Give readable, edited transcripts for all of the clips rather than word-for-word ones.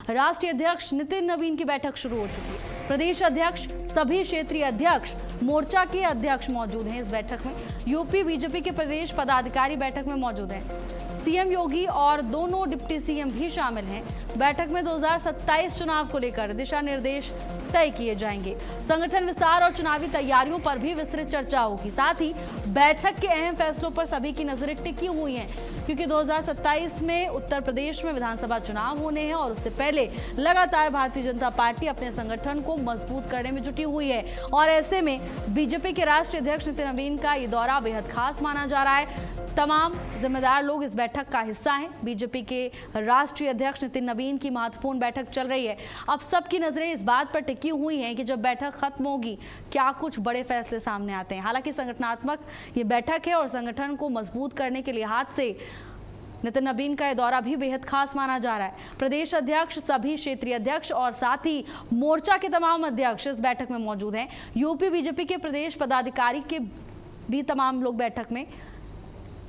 राष्ट्रीय अध्यक्ष नितिन नवीन की बैठक शुरू हो चुकी है। प्रदेश अध्यक्ष, सभी क्षेत्रीय अध्यक्ष, मोर्चा के अध्यक्ष मौजूद हैं इस बैठक में। यूपी बीजेपी के प्रदेश पदाधिकारी बैठक में मौजूद हैं। सीएम योगी और दोनों डिप्टी सीएम भी शामिल हैं। बैठक में 2027 चुनाव को लेकर दिशा निर्देश तय किए जाएंगे। संगठन विस्तार और चुनावी तैयारियों पर भी विस्तृत चर्चा होगी। साथ ही बैठक के अहम फैसलों पर सभी की नजरें टिकी हुई हैं, क्योंकि 2027 में उत्तर प्रदेश में विधानसभा चुनाव होने हैं और उससे पहले लगातार भारतीय जनता पार्टी अपने संगठन को मजबूत करने में जुटी हुई है। और ऐसे में बीजेपी के राष्ट्रीय अध्यक्ष नितिन नवीन का ये दौरा बेहद खास माना जा रहा है। तमाम जिम्मेदार लोग इस बैठक का हिस्सा हैं। बीजेपी के राष्ट्रीय अध्यक्ष नितिन नवीन की महत्वपूर्ण बैठक चल रही है। अब सबकी नजरें इस बात पर टिकी हुई हैं कि जब बैठक खत्म होगी क्या कुछ बड़े फैसले सामने आते हैं। हालांकि संगठनात्मक ये बैठक है और संगठन को मजबूत करने के लिहाज से नितिन नवीन का यह दौरा भी बेहद खास माना जा रहा है। प्रदेश अध्यक्ष, सभी क्षेत्रीय अध्यक्ष और साथ ही मोर्चा के तमाम अध्यक्ष इस बैठक में मौजूद हैं। यूपी बीजेपी के प्रदेश पदाधिकारी के भी तमाम लोग बैठक में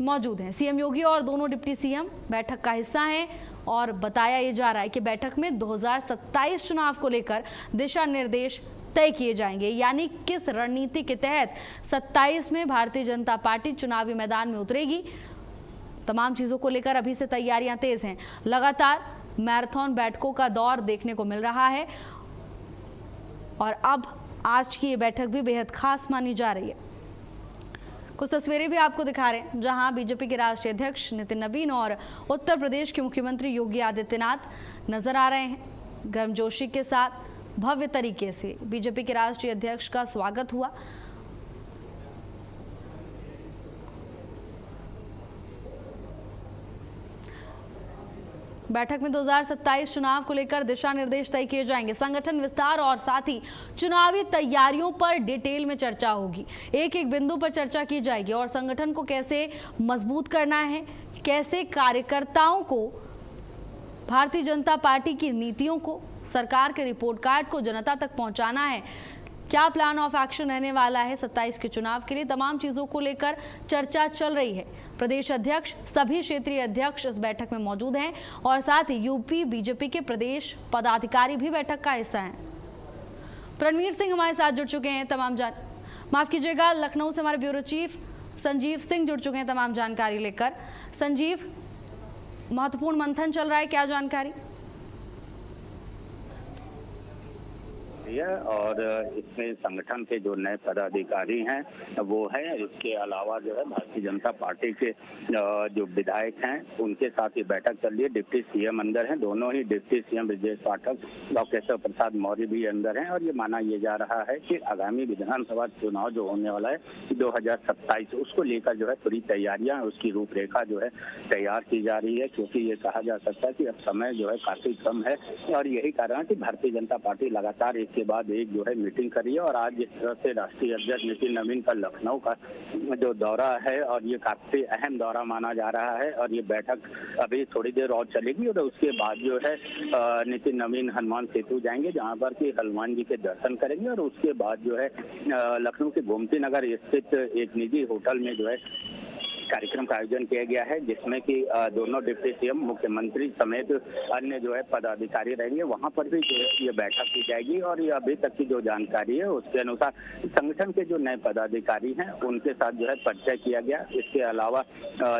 मौजूद हैं। सीएम योगी और दोनों डिप्टी सीएम बैठक का हिस्सा हैं और बताया ये जा रहा है कि बैठक में 2027 चुनाव को लेकर दिशा निर्देश तय किए जाएंगे, यानी किस रणनीति के तहत 27 में भारतीय जनता पार्टी चुनावी मैदान में उतरेगी। तमाम चीजों को लेकर अभी से तैयारियां तेज हैं। लगातार मैराथन बैठकों का दौर देखने को मिल रहा है और अब आज की ये बैठक भी बेहद खास मानी जा रही है। कुछ तस्वीरें भी आपको दिखा रहे हैं जहां बीजेपी के राष्ट्रीय अध्यक्ष नितिन नवीन और उत्तर प्रदेश के मुख्यमंत्री योगी आदित्यनाथ नजर आ रहे हैं। गर्मजोशी के साथ भव्य तरीके से बीजेपी के राष्ट्रीय अध्यक्ष का स्वागत हुआ। बैठक में 2027 चुनाव को लेकर दिशा निर्देश तय किए जाएंगे। संगठन विस्तार और साथ ही चुनावी तैयारियों पर डिटेल में चर्चा होगी। एक एक बिंदु पर चर्चा की जाएगी और संगठन को कैसे मजबूत करना है, कैसे कार्यकर्ताओं को, भारतीय जनता पार्टी की नीतियों को, सरकार के रिपोर्ट कार्ड को जनता तक पहुंचाना है, क्या प्लान ऑफ एक्शन रहने वाला है 27 के चुनाव के लिए। तमाम चीजों को लेकर चर्चा चल रही है। प्रदेश अध्यक्ष, सभी क्षेत्रीय अध्यक्ष इस बैठक में मौजूद हैं और साथ ही यूपी बीजेपी के प्रदेश पदाधिकारी भी बैठक का हिस्सा हैं। रणवीर सिंह हमारे साथ जुड़ चुके हैं माफ कीजिएगा, लखनऊ से हमारे ब्यूरो चीफ संजीव सिंह जुड़ चुके हैं तमाम जानकारी लेकर। संजीव, महत्वपूर्ण मंथन चल रहा है, क्या जानकारी? और इसमें संगठन के जो नए पदाधिकारी हैं वो है, इसके अलावा जो है भारतीय जनता पार्टी के जो विधायक हैं उनके साथ ये बैठक चल रही है। डिप्टी सीएम अंदर हैं, दोनों ही deputy CM Brajesh Pathak, doctor Keshav Prasad Maurya भी अंदर हैं। और ये माना ये जा रहा है कि आगामी विधानसभा चुनाव जो होने वाला है 2027, उसको लेकर जो है पूरी तैयारियां, उसकी रूपरेखा जो है तैयार की जा रही है। क्योंकि ये कहा जा सकता है कि अब समय जो है काफी कम है और यही कारण है कि भारतीय जनता पार्टी लगातार एक के बाद एक जो है मीटिंग करी है। और आज जिस तरह से राष्ट्रीय अध्यक्ष नितिन नवीन का लखनऊ का जो दौरा है और ये काफी अहम दौरा माना जा रहा है और ये बैठक अभी थोड़ी देर और चलेगी और उसके बाद जो है नितिन नवीन हनुमान सेतु जाएंगे, जहां पर कि हनुमान जी के दर्शन करेंगे और उसके बाद जो है लखनऊ के गोमती नगर स्थित एक निजी होटल में जो है कार्यक्रम का आयोजन किया गया है, जिसमें कि दोनों डिप्टी सीएम, मुख्यमंत्री समेत अन्य जो है पदाधिकारी रहेंगे। वहां पर भी जो है ये बैठक की जाएगी और ये अभी तक की जो जानकारी है उसके अनुसार संगठन के जो नए पदाधिकारी हैं उनके साथ जो है परिचय किया गया। इसके अलावा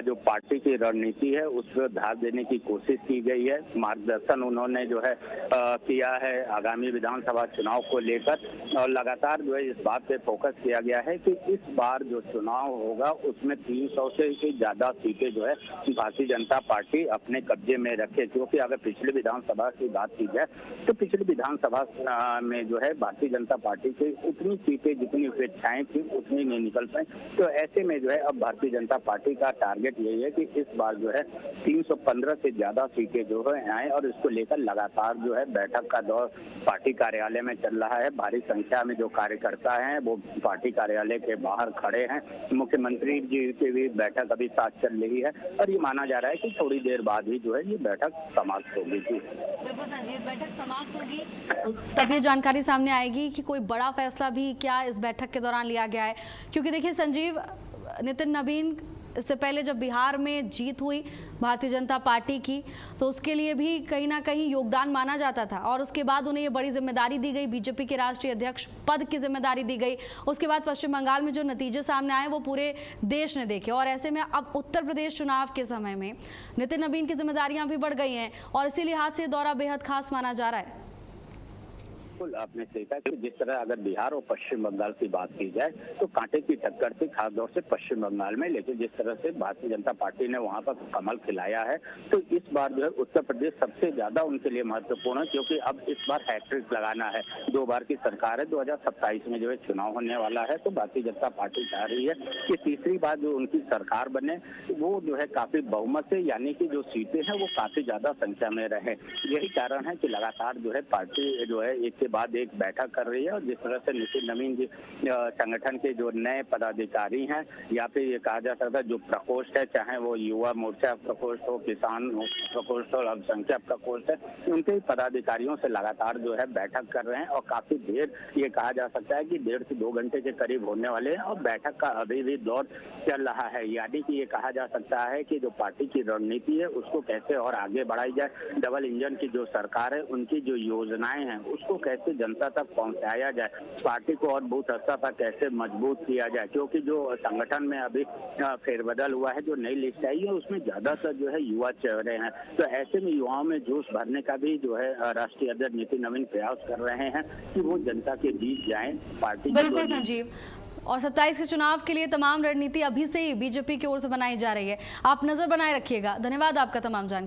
जो पार्टी की रणनीति है उस पर ध्यान देने की कोशिश की गई है। मार्गदर्शन उन्होंने जो है किया है आगामी विधानसभा चुनाव को लेकर और लगातार जो है इस बात पे फोकस किया गया है कि इस बार जो चुनाव होगा उसमें 300 से ज्यादा सीटें जो है भारतीय जनता पार्टी अपने कब्जे में रखे। क्योंकि अगर पिछली विधानसभा की बात की जाए तो पिछली विधानसभा में जो है भारतीय जनता पार्टी की उतनी सीटें जितनी अपेक्षाएं थी उतनी नहीं निकल पाई। तो ऐसे में जो है अब भारतीय जनता पार्टी का टारगेट यही है कि इस बार जो है 315 से ज्यादा सीटें जो है आए और इसको लेकर लगातार जो है बैठक का दौर पार्टी कार्यालय में चल रहा है। भारी संख्या में जो कार्यकर्ता हैं वो पार्टी कार्यालय के बाहर खड़े हैं। मुख्यमंत्री जी की भी बैठक अभी साथ चल रही है और ये माना जा रहा है कि थोड़ी देर बाद ही जो है ये बैठक समाप्त होगी। बिल्कुल संजीव, बैठक समाप्त होगी तब ये जानकारी सामने आएगी कि कोई बड़ा फैसला भी क्या इस बैठक के दौरान लिया गया है। क्योंकि देखिए संजीव, नितिन नवीन इससे पहले जब बिहार में जीत हुई भारतीय जनता पार्टी की तो उसके लिए भी कहीं ना कहीं योगदान माना जाता था और उसके बाद उन्हें ये बड़ी जिम्मेदारी दी गई, बीजेपी के राष्ट्रीय अध्यक्ष पद की जिम्मेदारी दी गई। उसके बाद पश्चिम बंगाल में जो नतीजे सामने आए वो पूरे देश ने देखे और ऐसे में अब उत्तर प्रदेश चुनाव के समय में नितिन नवीन की जिम्मेदारियां भी बढ़ गई हैं और इसी लिहाज से दौरा बेहद खास माना जा रहा है। बिल्कुल आपने सही कहा कि जिस तरह अगर बिहार और पश्चिम बंगाल की बात की जाए तो कांटे की टक्कर थी खासतौर से पश्चिम बंगाल में, लेकिन जिस तरह से भारतीय जनता पार्टी ने वहां पर कमल खिलाया है तो इस बार जो है उत्तर प्रदेश सबसे ज्यादा उनके लिए महत्वपूर्ण है, क्योंकि अब इस बार हैट्रिक लगाना है। 2 बार की सरकार है, 2027 में जो है चुनाव होने वाला है, तो भारतीय जनता पार्टी चाह रही है कि तीसरी बार जो उनकी सरकार बने वो जो है काफी बहुमत से, यानी कि जो सीटें हैं वो काफी ज्यादा संख्या में रहे। यही कारण है कि लगातार जो है पार्टी जो है एक बाद एक बैठक कर रही है और जिस तरह से नितिन नवीन जी संगठन के जो नए पदाधिकारी हैं या फिर ये कहा जा सकता है जो प्रकोष्ठ है, चाहे वो युवा मोर्चा प्रकोष्ठ हो, किसान प्रकोष्ठ हो, अल्पसंख्यक प्रकोष्ठ है, उनके पदाधिकारियों से लगातार जो है बैठक कर रहे हैं और काफी देर ये कहा जा सकता है कि 1.5 से 2 घंटे के करीब होने वाले हैं और बैठक का अभी भी दौर चल रहा है। यानी कि ये कहा जा सकता है कि जो पार्टी की रणनीति है उसको कैसे और आगे बढ़ाई जाए, डबल इंजन की जो सरकार है उनकी जो योजनाएं हैं उसको कैसे जनता तक पहुंचाया जाए, पार्टी को और बूथ स्तर पर कैसे मजबूत किया जाए, क्योंकि जो संगठन में अभी फेरबदल हुआ है, जो नई लिस्ट आई है उसमें ज्यादातर जो है युवा चेहरे हैं, तो ऐसे में युवाओं में जोश भरने का भी जो है राष्ट्रीय अध्यक्ष नितिन नवीन प्रयास कर रहे हैं कि वो जनता के बीच जाएं। पार्टी बिल्कुल संजीव, और 27 के चुनाव के लिए तमाम रणनीति अभी से ही बीजेपी की ओर से बनाई जा रही है। आप नजर बनाए रखिएगा। धन्यवाद आपका तमाम जानकारी।